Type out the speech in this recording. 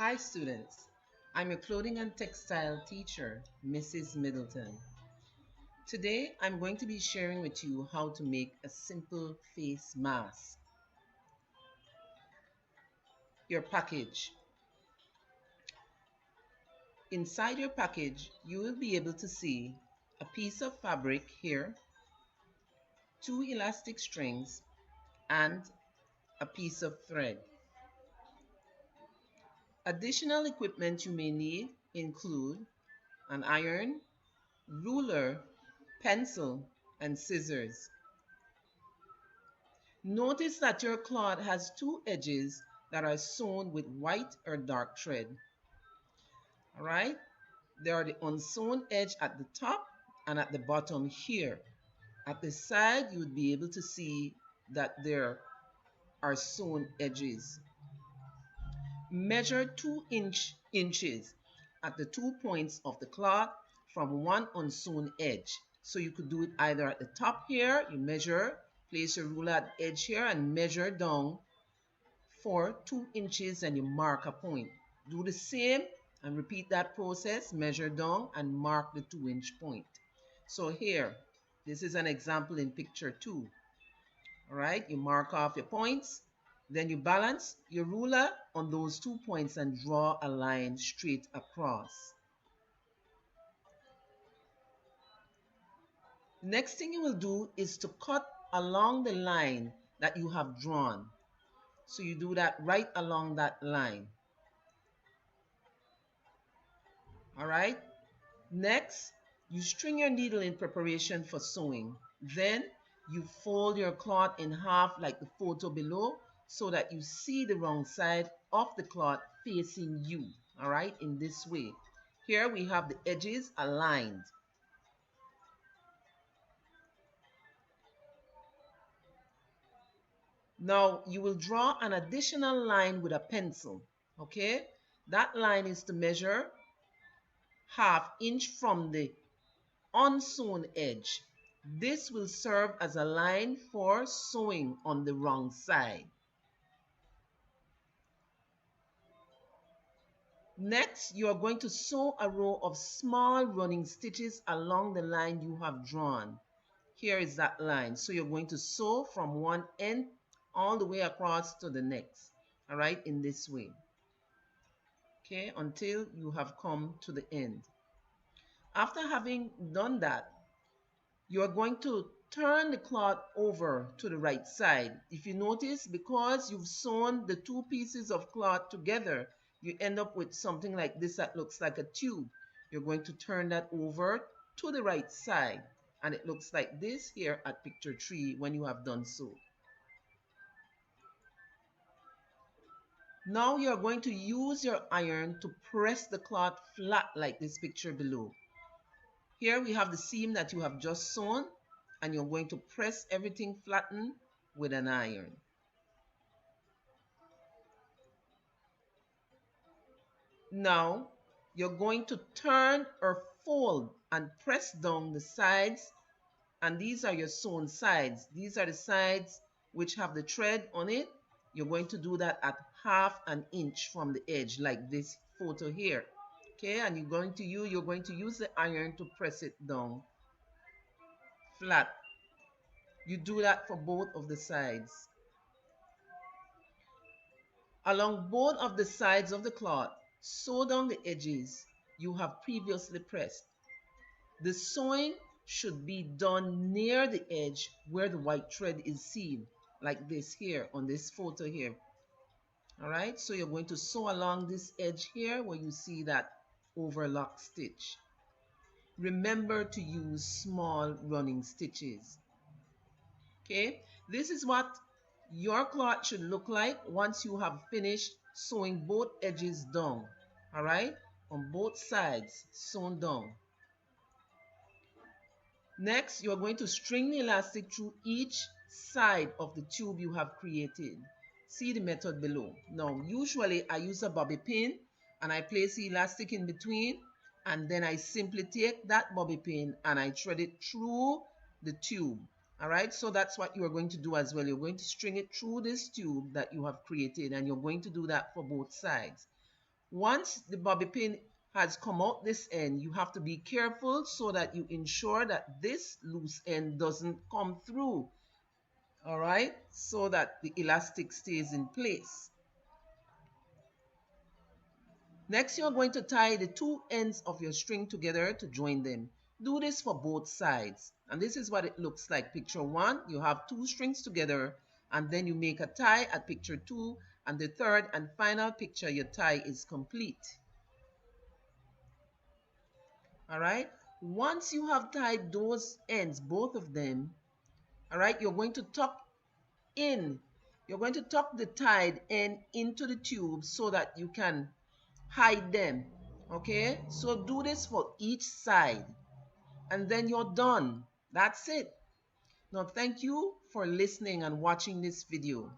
Hi students, I'm your clothing and textile teacher, Mrs. Middleton. Today I'm going to be sharing with you how to make a simple face mask. Your package. Inside your package, you will be able to see a piece of fabric here, two elastic strings, and a piece of thread. Additional equipment you may need include an iron, ruler, pencil, and scissors. Notice that your cloth has two edges that are sewn with white or dark thread. All right? There are the unsewn edge at the top and at the bottom here. At the side, you would be able to see that there are sewn edges. Measure 2 inches at the 2 points of the cloth from one unsewn edge. So you could do it either at the top here, you measure, place your ruler at the edge here and measure down for 2 inches and you mark a point. Do the same and repeat that process, measure down and mark the 2-inch point. So here, this is an example in picture 2. All right, you mark off your points, then you balance your ruler on those 2 points and draw a line straight across. Next thing you will do is to cut along the line that you have drawn. So you do that right along that line. All right. Next, you string your needle in preparation for sewing. Then you fold your cloth in half like the photo below so that you see the wrong side of the cloth facing you. All right, in this way. Here we have the edges aligned. Now you will draw an additional line with a pencil. Okay, that line is to measure ½ inch from the unsewn edge. This will serve as a line for sewing on the wrong side. Next, you are going to sew a row of small running stitches along the line you have drawn. Here is that line. So you're going to sew from one end all the way across to the next. All right, in this way. Okay, until you have come to the end. After having done that, you are going to turn the cloth over to the right side. If you notice, because you've sewn the two pieces of cloth together, you end up with something like this that looks like a tube. You're going to turn that over to the right side, and it looks like this here at picture 3 when you have done so. Now you're going to use your iron to press the cloth flat like this picture below. Here we have the seam that you have just sewn, and you're going to press everything flattened with an iron. Now you're going to turn or fold and press down the sides, and these are your sewn sides. These are the sides which have the thread on it. You're going to do that at ½ inch from the edge like this photo here. Okay, and you're going to use the iron to press it down flat. You do that for both of the sides. Along both of the sides of the cloth, sew down the edges you have previously pressed. The sewing should be done near the edge where the white thread is seen, like this here on this photo here. All right, so you're going to sew along this edge here where you see that overlock stitch. Remember to use small running stitches. Okay, this is what your cloth should look like once you have finished sewing both edges down. All right, on both sides sewn down. Next, you're going to string the elastic through each side of the tube you have created. See the method below. Now, usually I use a bobby pin and I place the elastic in between, and then I simply take that bobby pin and I thread it through the tube. All right, so that's what you are going to do as well. You're going to string it through this tube that you have created, and you're going to do that for both sides. Once the bobby pin has come out this end, you have to be careful so that you ensure that this loose end doesn't come through. All right, so that the elastic stays in place. Next, you're going to tie the two ends of your string together to join them. Do this for both sides. And this is what it looks like. Picture 1, you have two strings together, and then you make a tie at picture 2, and the third and final picture, your tie is complete. All right? Once you have tied those ends, both of them, all right, you're going to tuck in. You're going to tuck the tied end into the tube so that you can hide them. Okay, so do this for each side and then you're done. That's it. Now thank you for listening and watching this video.